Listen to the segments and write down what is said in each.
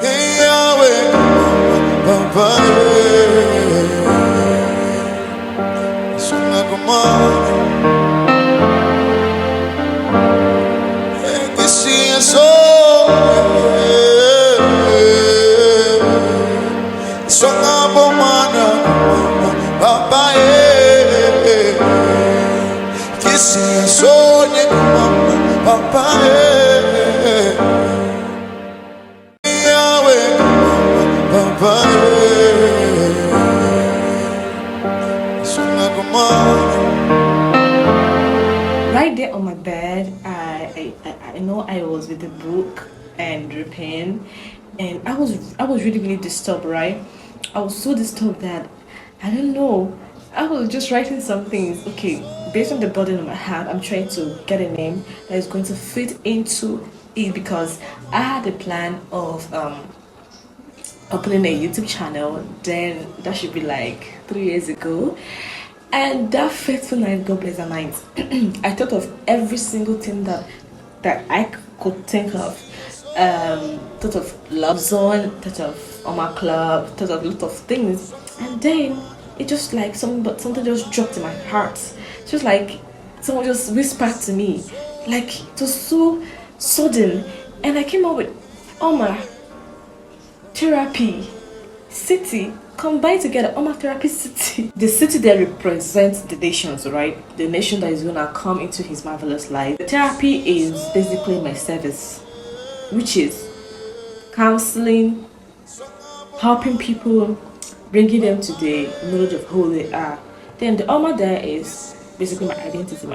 Hey Yahweh, Papa, Sunaguma, Kisi so, Songabomana, Papa, Kisi so, Papa. Right there on my bed, I know I was with the book and the pen, and I was really disturbed. Right, I was so disturbed that I don't know. I was just writing some things. Okay, based on the burden on my heart, I'm trying to get a name that is going to fit into it because I had a plan of opening a YouTube channel. Then that should be like 3 years ago. And that faithful night, God bless that night, I thought of every single thing that I could think of. Thought of Love Zone, thought of Oma Club, thought of a lot of things. And then it just like something just dropped in my heart. Just like someone just whispered to me. Like it was so sudden. And I came up with Oma Therapy City combined together. Oma Therapy City. The city that represents the nations, right? The nation that is gonna come into his marvelous light. The therapy is basically my service, which is counseling, helping people, bringing them to the knowledge of who they are. Then the Oma there is basically my identity.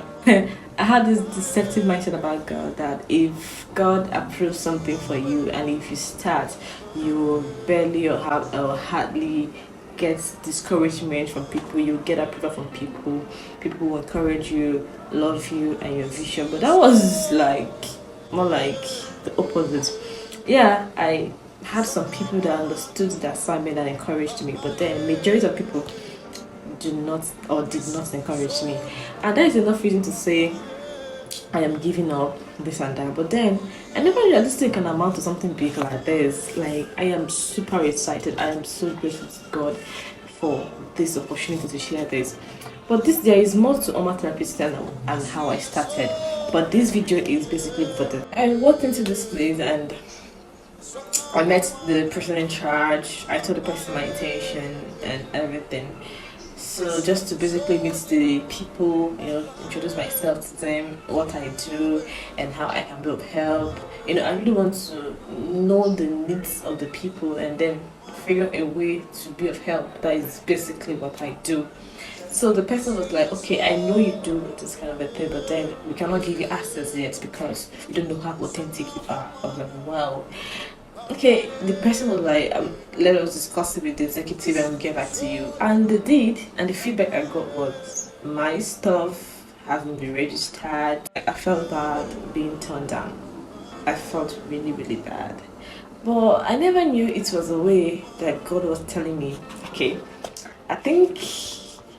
I had this deceptive mindset about God that if God approves something for you and if you start, you barely or hardly get discouragement from people, you get approval from people, people will encourage you, love you and your vision. But that was like more like the opposite. Yeah, I had some people that understood the assignment and encouraged me, but then majority of people do not or did not encourage me, and that is enough reason to say I am giving up this and that. But then I never realized this can amount to something big like this. Like I am super excited. I am so grateful to God for this opportunity to share this. But there is more to Oma Therapy and how I started. But this video is basically for the. I walked into this place and I met the person in charge. I told the person my intention and everything. So just to basically meet the people, introduce myself to them, what I do, and how I can be of help. I really want to know the needs of the people and then figure a way to be of help. That is basically what I do. So the person was like, okay, I know you do this kind of a thing, but then we cannot give you access yet because we don't know how authentic you are. I was like, wow. Okay, the person was like, let us discuss it with the executive and we'll get back to you. And they did, and the feedback I got was my stuff hasn't been registered. I felt bad being turned down. I felt really, really bad. But I never knew it was a way that God was telling me, okay, I think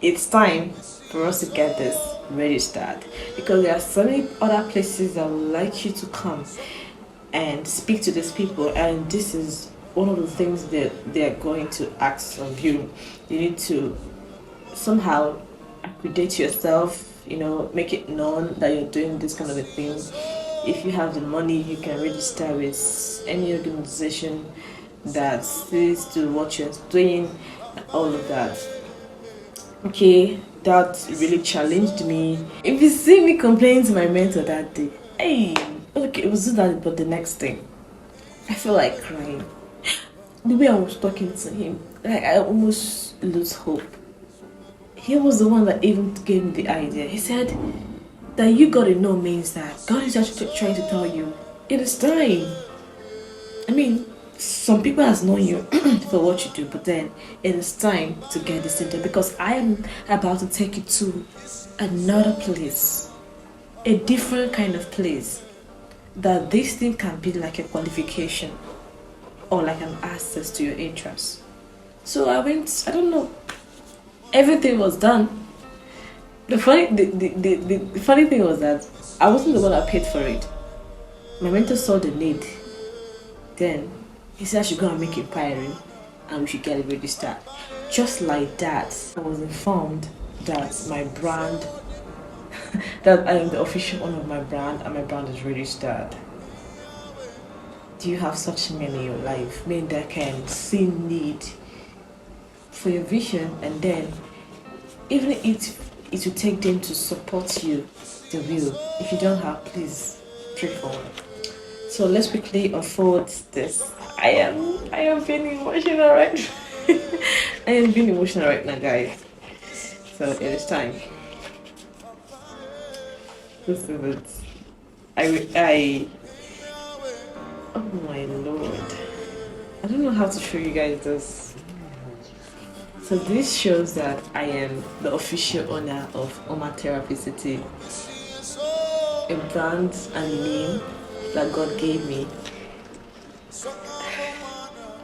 it's time for us to get this registered because there are so many other places that would like you to come and speak to these people, and this is one of the things that they're going to ask of you. You need to somehow accredit yourself, make it known that you're doing this kind of a thing. If you have the money, you can register with any organization that sees to what you're doing and all of that. Okay, that really challenged me. If you see me complaining to my mentor that day, hey, okay, it was just that, but the next thing, I feel like crying. The way I was talking to him, like I almost lose hope. He was the one that even gave me the idea. He said that you gotta know means that God is actually trying to tell you it is time. I mean, some people has known you for what you do, but then it is time to get this into because I am about to take you to another place, a different kind of place. That this thing can be like a qualification or like an access to your interest. So I went, I don't know, everything was done. The funny thing was that I wasn't the one that paid for it. My mentor saw the need. Then He said I should go and make inquiry and we should get it registered. Just like that, I was informed that my brand, that I am the official owner of my brand and my brand is registered. Do you have such men in your life, men that can see need for your vision, and then even if it will take them to support you, they will. If you don't have, please pray for me. So let's quickly unfold this. I am being emotional right now. I am being emotional right now, guys. So it is time. This is it. Oh my lord. I don't know how to show you guys this. So this shows that I am the official owner of Oma Therapy City, a brand and name that God gave me.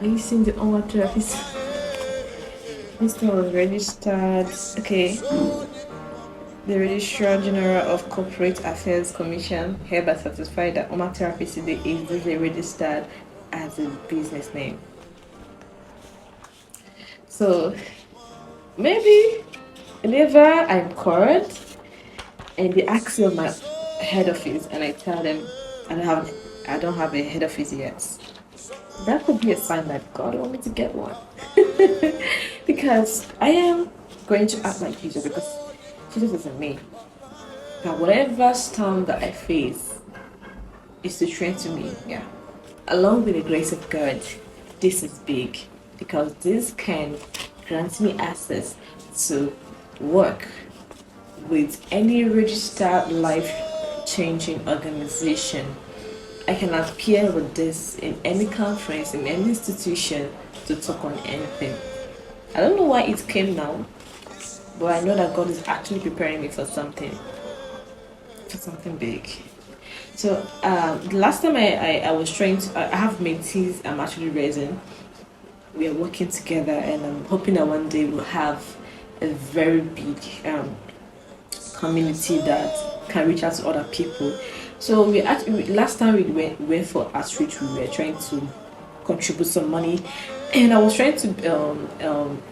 Are you seeing the Oma Therapy City? This thing was registered. Okay. The Registrar General of Corporate Affairs Commission hereby certified that Oma Therapy City is legally registered as a business name. So maybe whenever I'm called and they ask me of my head office and I tell them I don't have a head office yet, that could be a sign that God wants me to get one. Because I am going to act like Jesus, because Jesus isn't me. That whatever storm that I face is to strengthen me, yeah. Along with the grace of God, this is big because this can grant me access to work with any registered life-changing organization. I can appear with this in any conference, in any institution to talk on anything. I don't know why it came now, but I know that God is actually preparing me for something big. So the last time I was trying to, I have mentees I'm actually raising. We are working together, and I'm hoping that one day we'll have a very big community that can reach out to other people. So last time we went for outreach, we were trying to contribute some money, and I was trying to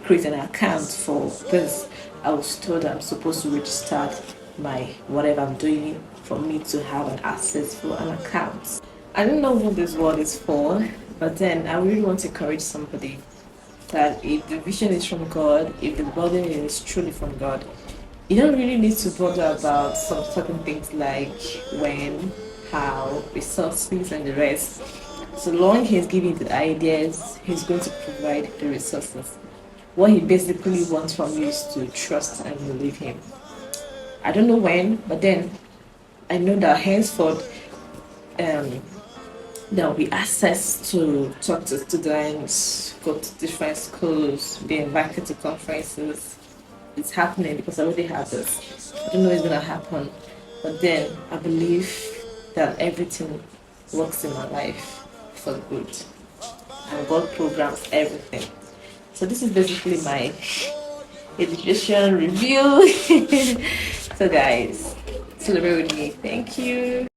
create an account for this. I was told I'm supposed to register my whatever I'm doing for me to have an access for an account. I don't know what this word is for, but then I really want to encourage somebody that if the vision is from God, if the burden is truly from God, you don't really need to bother about some certain things like when, how, resources, and the rest. So long He's giving the ideas, He's going to provide the resources. What He basically wants from you is to trust and believe Him. I don't know when, but then I know that henceforth there will be access to talk to students, go to different schools, be invited to conferences. It's happening because I already have this. I don't know it's gonna happen, but then I believe that everything works in my life for good, and God programs everything. So this is basically my education review. So guys, celebrate with me. Thank you.